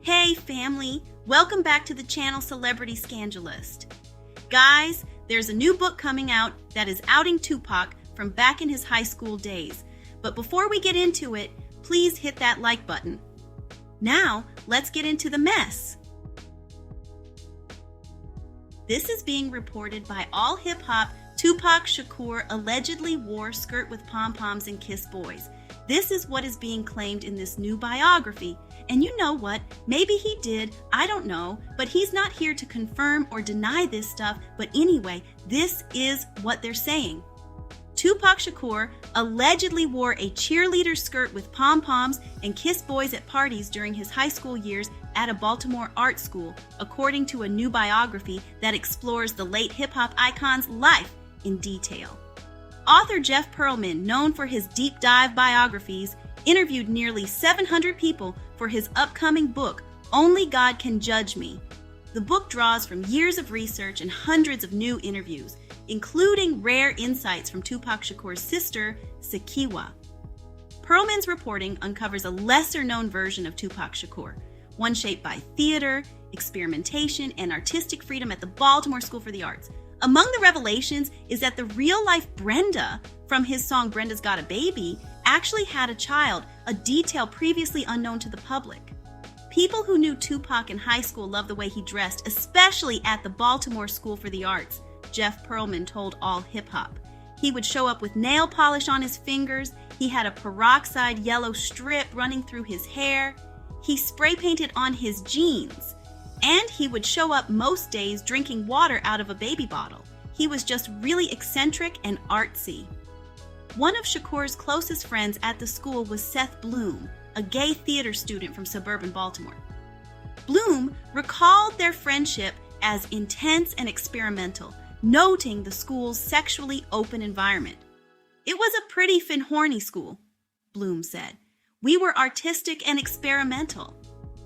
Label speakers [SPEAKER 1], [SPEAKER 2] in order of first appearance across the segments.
[SPEAKER 1] Hey family, welcome back to the channel Celebrity Scandalist. Guys, there's a new book coming out that is outing Tupac from back in his high school days. But before we get into it, please hit that like button. Now, let's get into the mess. This is being reported by All Hip Hop. Tupac Shakur allegedly wore skirt with pom-poms and kissed boys. This is what is being claimed in this new biography. And you know what? Maybe he did, I don't know, but he's not here to confirm or deny this stuff. But anyway, this is what they're saying. Tupac Shakur allegedly wore a cheerleader skirt with pom-poms and kissed boys at parties during his high school years at a Baltimore art school, according to a new biography that explores the late hip-hop icon's life in detail. Author Jeff Pearlman, known for his deep dive biographies, interviewed nearly 700 people for his upcoming book, Only God Can Judge Me. The book draws from years of research and hundreds of new interviews, including rare insights from Tupac Shakur's sister, Sekiwa. Pearlman's reporting uncovers a lesser-known version of Tupac Shakur, one shaped by theater, experimentation, and artistic freedom at the Baltimore School for the Arts. Among the revelations is that the real-life Brenda from his song Brenda's Got a Baby actually had a child, a detail previously unknown to the public. People who knew Tupac in high school loved the way he dressed, especially at the Baltimore School for the Arts, Jeff Pearlman told All Hip Hop. He would show up with nail polish on his fingers, he had a peroxide yellow strip running through his hair, he spray painted on his jeans, and he would show up most days drinking water out of a baby bottle. He was just really eccentric and artsy. One of Shakur's closest friends at the school was Seth Bloom, a gay theater student from suburban Baltimore. Bloom recalled their friendship as intense and experimental, noting the school's sexually open environment. "It was a pretty fin-horny school," Bloom said. "We were artistic and experimental."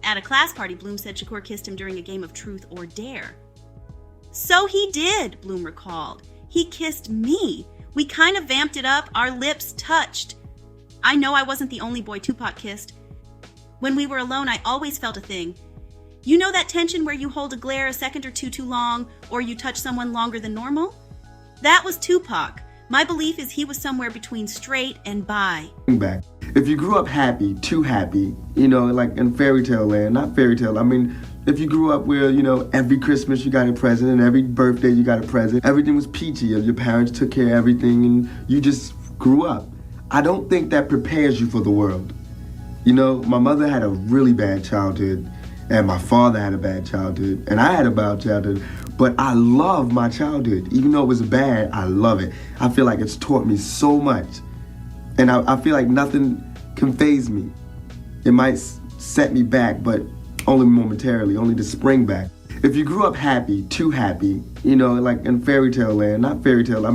[SPEAKER 1] At a class party, Bloom said Shakur kissed him during a game of Truth or Dare. "So he did," Bloom recalled. "He kissed me. We kind of vamped it up, our lips touched. I know I wasn't the only boy Tupac kissed. When we were alone, I always felt a thing. You know that tension where you hold a glare a second or two too long, or you touch someone longer than normal? That was Tupac. My belief is he was somewhere between straight and bi."
[SPEAKER 2] Back. If you grew up happy, too happy, like in fairy tale land, not fairy tale, if you grew up where, every Christmas you got a present and every birthday you got a present, everything was peachy, your parents took care of everything and you just grew up. I don't think that prepares you for the world. My mother had a really bad childhood and my father had a bad childhood and I had a bad childhood, but I love my childhood. Even though it was bad, I love it. I feel like it's taught me so much. And I feel like nothing can faze me. It might set me back, but only momentarily, only to spring back. If you grew up happy, too happy, like in fairy tale land, not fairy tale,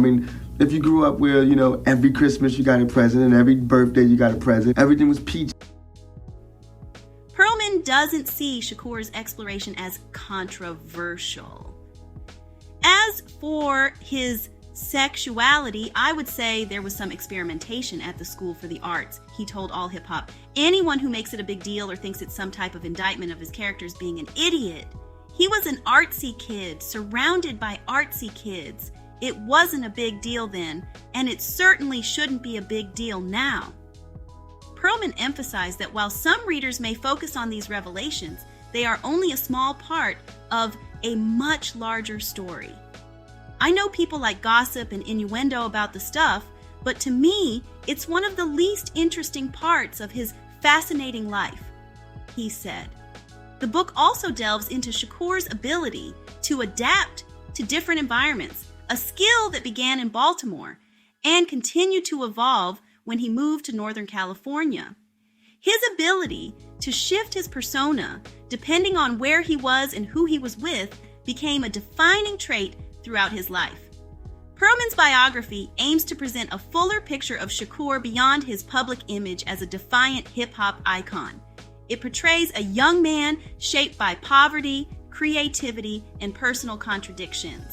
[SPEAKER 2] if you grew up where, every Christmas you got a present and every birthday you got a present, everything was peachy.
[SPEAKER 1] Pearlman doesn't see Shakur's exploration as controversial. As for his sexuality, I would say there was some experimentation at the School for the Arts, he told All Hip Hop. Anyone who makes it a big deal or thinks it's some type of indictment of his characters being an idiot. He was an artsy kid, surrounded by artsy kids. It wasn't a big deal then, and it certainly shouldn't be a big deal now. Pearlman emphasized that while some readers may focus on these revelations, they are only a small part of a much larger story. I know people like gossip and innuendo about the stuff, but to me, it's one of the least interesting parts of his fascinating life, he said. The book also delves into Shakur's ability to adapt to different environments, a skill that began in Baltimore and continued to evolve when he moved to Northern California. His ability to shift his persona, depending on where he was and who he was with, became a defining trait throughout his life. Pearlman's biography aims to present a fuller picture of Shakur beyond his public image as a defiant hip-hop icon. It portrays a young man shaped by poverty, creativity, and personal contradictions.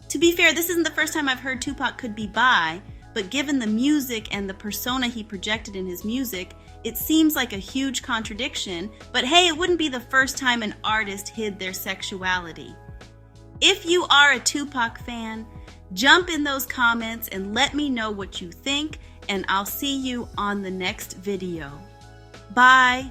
[SPEAKER 1] To be fair, this isn't the first time I've heard Tupac could be bi, but given the music and the persona he projected in his music, It seems like a huge contradiction, but hey, it wouldn't be the first time an artist hid their sexuality. If you are a Tupac fan, jump in those comments and let me know what you think, and I'll see you on the next video. Bye!